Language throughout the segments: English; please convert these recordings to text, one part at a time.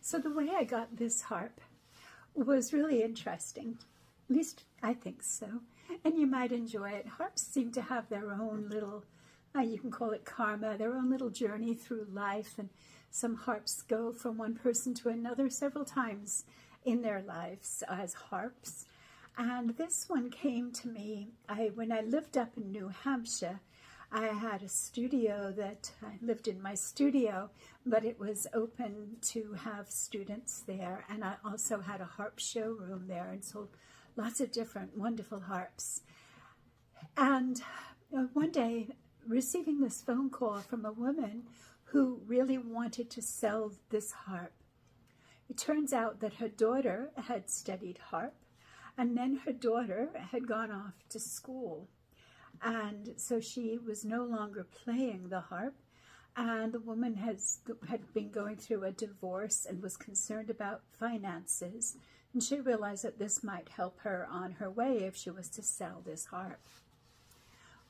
So the way I got this harp was really interesting. At least I think so. And you might enjoy it. Harps seem to have their own little, you can call it karma, their own little journey through life. And some harps go from one person to another several times in their lives as harps. And this one came to me when I lived up in New Hampshire. I had a studio that I lived in my studio, but it was open to have students there. And I also had a harp showroom there and sold lots of different wonderful harps. And one day, receiving this phone call from a woman who really wanted to sell this harp. It turns out that her daughter had studied harp, and then her daughter had gone off to school. And so she was no longer playing the harp, and the woman had been going through a divorce and was concerned about finances, and she realized that this might help her on her way if she was to sell this harp.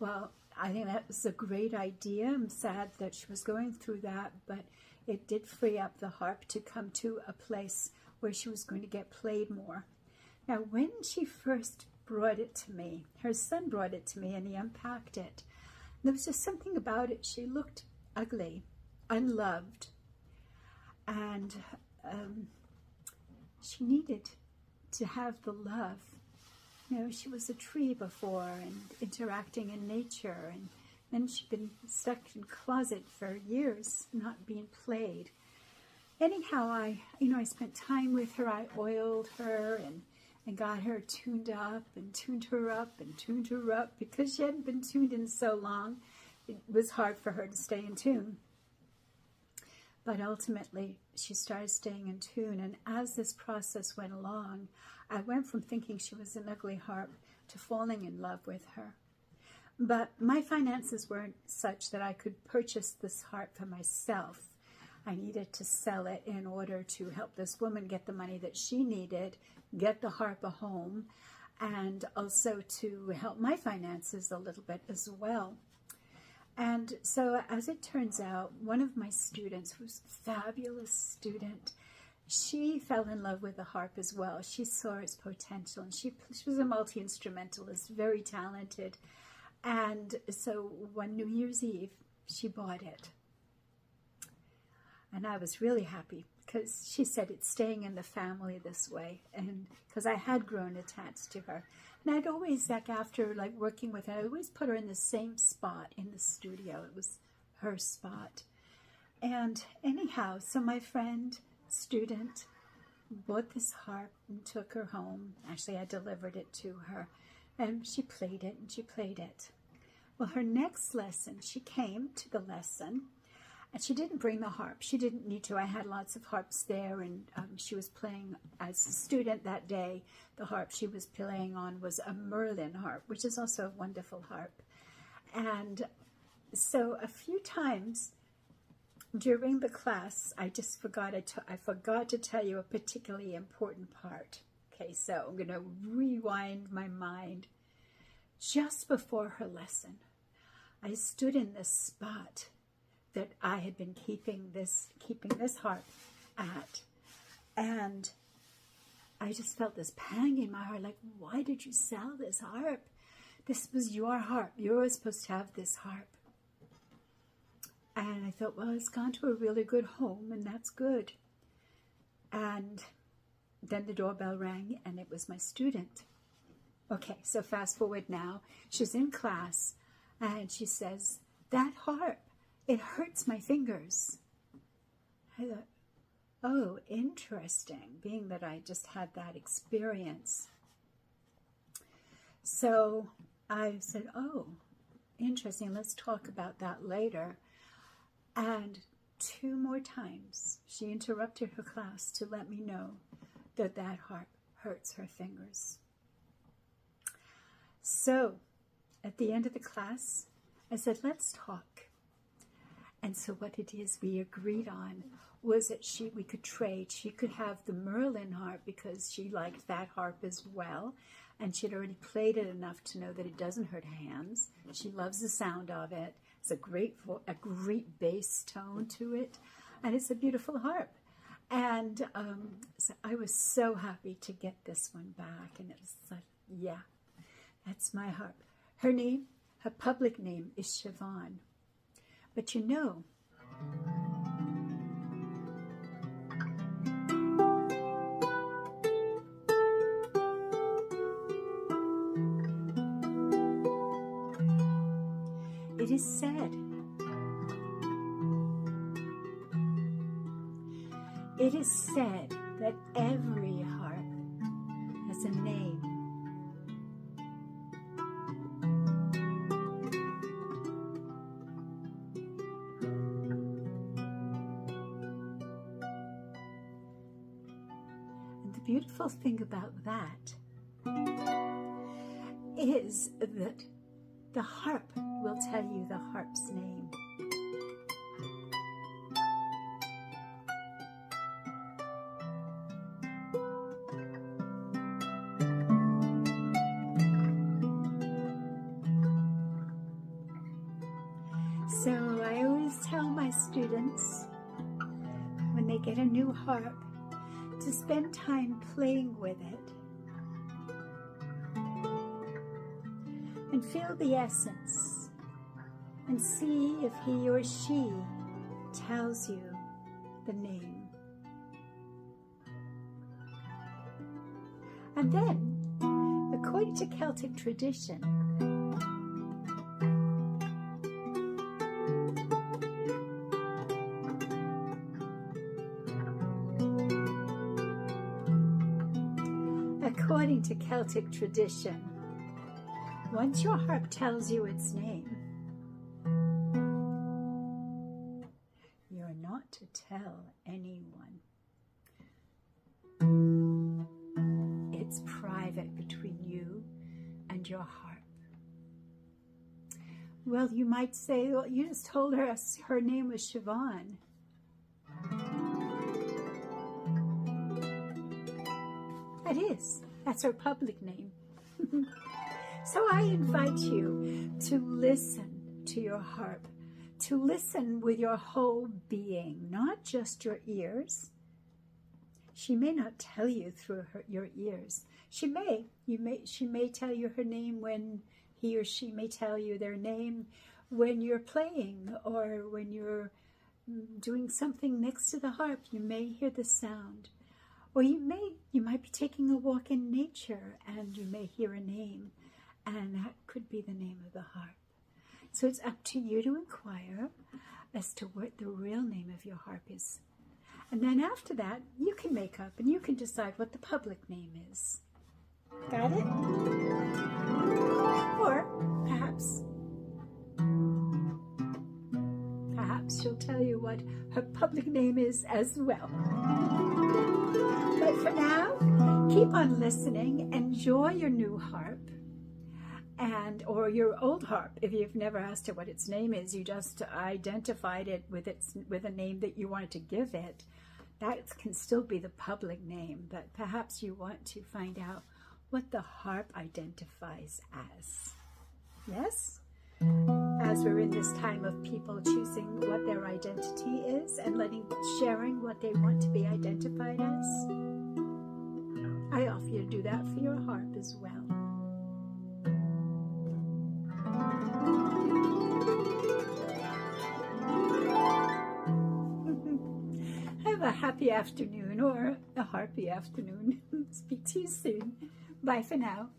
Well, I think that was a great idea. I'm sad that she was going through that, but it did free up the harp to come to a place where she was going to get played more. Now, when she first brought it to me, her son brought it to me and he unpacked it. There was just something about it. She looked ugly, unloved, and she needed to have the love. You know, she was a tree before and interacting in nature, and then she'd been stuck in a closet for years, not being played. Anyhow, I spent time with her. I oiled her and got her tuned up and tuned her up and tuned her up because she hadn't been tuned in so long. It was hard for her to stay in tune. But ultimately, she started staying in tune. And as this process went along, I went from thinking she was an ugly harp to falling in love with her. But my finances weren't such that I could purchase this harp for myself. I needed to sell it in order to help this woman get the money that she needed, get the harp a home, and also to help my finances a little bit as well. And so as it turns out, one of my students, who's a fabulous student, she fell in love with the harp as well. She saw its potential, and she was a multi-instrumentalist, very talented. And so one New Year's Eve, she bought it. And I was really happy because she said it's staying in the family this way. And because I had grown attached to her. And I'd always, after working with her, I always put her in the same spot in the studio. It was her spot. And anyhow, so my friend, student, bought this harp and took her home. Actually, I delivered it to her. And she played it, and she played it. Well, her next lesson, she came to the lesson, and she didn't bring the harp. She didn't need to. I had lots of harps there, and she was playing as a student that day. The harp she was playing on was a Merlin harp, which is also a wonderful harp. And so a few times during the class, I forgot to tell you a particularly important part. Okay, so I'm going to rewind my mind. Just before her lesson, I stood in this spot that I had been keeping this harp at, and I just felt this pang in my heart, like, why did you sell this harp? This was your harp. You were supposed to have this harp. And I thought, well, it's gone to a really good home, and that's good. And then the doorbell rang, and it was my student. Okay, so fast forward now. She's in class, and she says, that harp, it hurts my fingers. I thought, oh, interesting, being that I just had that experience. So I said, oh, interesting, let's talk about that later. And 2 more times, she interrupted her class to let me know that that harp hurts her fingers. So at the end of the class, I said, let's talk. And so what it is we agreed on was that we could trade. She could have the Merlin harp because she liked that harp as well. And she'd already played it enough to know that it doesn't hurt her hands. She loves the sound of it. It's a great bass tone to it. And it's a beautiful harp. And so I was so happy to get this one back. And it was like, yeah, that's my harp. Her name, her public name is Siobhan. But you know, it is said, that every harp has a name. And the beautiful thing about that is that the harp will tell you the harp's name. So I always tell my students, when they get a new harp, to spend time playing with it and feel the essence and see if he or she tells you the name. And then, according to Celtic tradition, once your harp tells you its name, you're not to tell anyone. It's private between you and your harp. Well, you might say, well, you just told her name was Siobhan. That is. That's her public name. So I invite you to listen to your harp, to listen with your whole being, not just your ears. She may not tell you through your ears. She may tell you her name when he or she may tell you their name when you're playing or when you're doing something next to the harp. You may hear the sound. Or you might be taking a walk in nature and you may hear a name, and that could be the name of the harp. So it's up to you to inquire as to what the real name of your harp is. And then after that, you can make up and you can decide what the public name is. Got it? Or perhaps she'll tell you what her public name is as well. But for now, keep on listening. Enjoy your new harp or your old harp. If you've never asked it what its name is, you just identified it with a name that you wanted to give it. That can still be the public name, but perhaps you want to find out what the harp identifies as. Yes? As we're in this time of people choosing what their identity is and sharing what they want to be identified as, I offer you to do that for your harp as well. Have a happy afternoon or a harpy afternoon. Speak to you soon. Bye for now.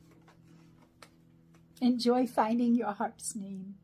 Enjoy finding your harp's name.